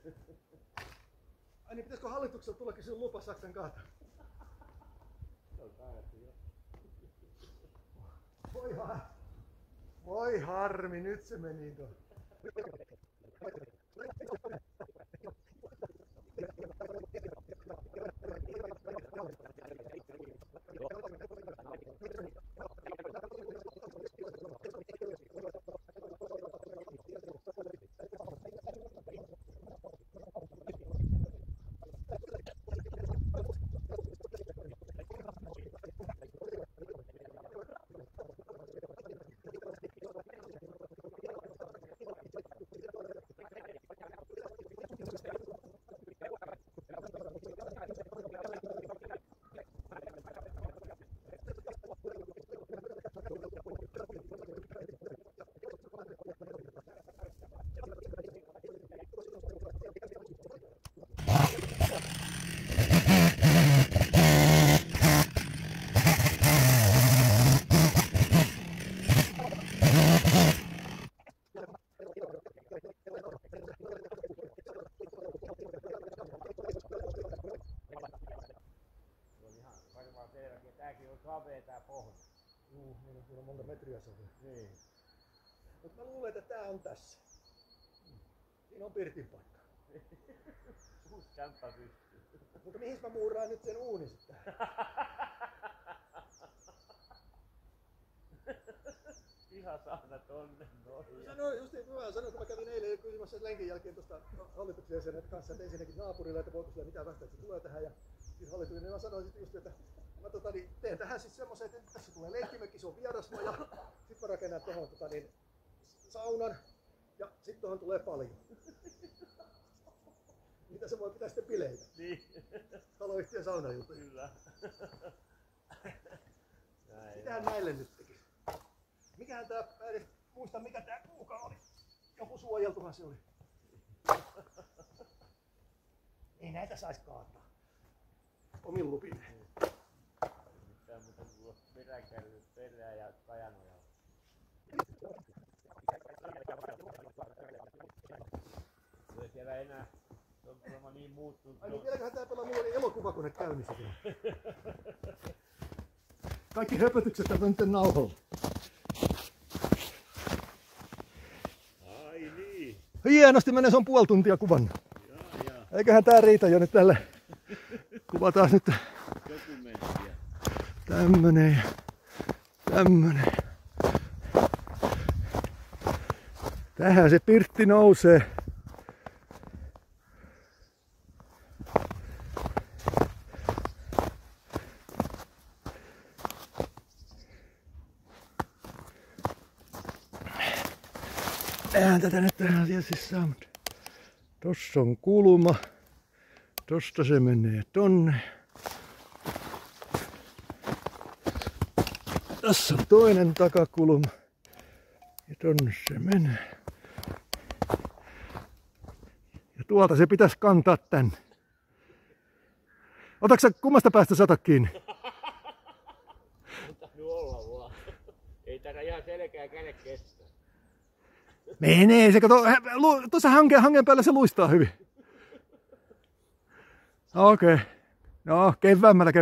Ai niin, pitäisikö hallitukselta tulla kysyä lupa Saksan kaataa? Voi harmi, nyt se meni tuohon. Tääkin on savea tää pohja. Niin on siinä monta metriä savea. Niin. Mutta mä luulen, että tää on tässä. Siinä on pirtin paikka. Uusi kämppä pystyy. Mutta mihin mä muuraan nyt sen uunin sitten? Pihasauna tonne noin. No just niin, mä sanoin, kun mä kävin eilen kysymässä lenkin jälkeen tuosta hallituksen jäsenet kanssa, että ensinnäkin naapurilla, että voiko sillä mitään vastaan, että se tulee tähän. Ja siis hallituksen, niin mä sanoin sitten just, että mä teen tähän sitten semmoisen, että tässä tulee leikkimökki, se on vierasmaja. Sitten mä rakennan tuohon saunan ja sitten tuohon tulee paljon. Mitä se voi pitää sitten bileitä? Niin. Taloyhtiön saunajuttuja. Kyllä. Mitähän näille nyt tekisi? Mikähän tää, mä en muista mikä tää kuuka oli. Joku suojeltuhan se oli. Ei näitä sais kaataa. Omin lupin. Mitään muuta kuin peräkärryt perään ja kajanoja. Ei siellä enää. Se on varmaan niin muuttunut. Ai niin vieläköhän tää pelaa mulla oli elokuvakone käynnissä vielä. Kaikki höpötykset on nyt nauhalla. Ai niin. Hienosti menee, se on puoli tuntia kuvannut. Jaa. Eiköhän tää riitä jo nyt tälle. Kuvataan nyt Dokumenttia. tämmönen ja tämmönen. Tähän se pirtti nousee. Eihän tätä nyt tähän tietysti saa, mutta tossa on kulma. Tosta se menee tonne. Tässä on toinen takakulma. Ja tonne se menee. Ja tuolta se pitäisi kantaa tänne. Otatko sä kummasta päästä sata kiinni? Ota nyt olla vaan. Ei täällä ihan selkeä kädet kestä. Menee se, kato. Tuossa hangen päällä se luistaa hyvin. Okei. No, keväämmällä.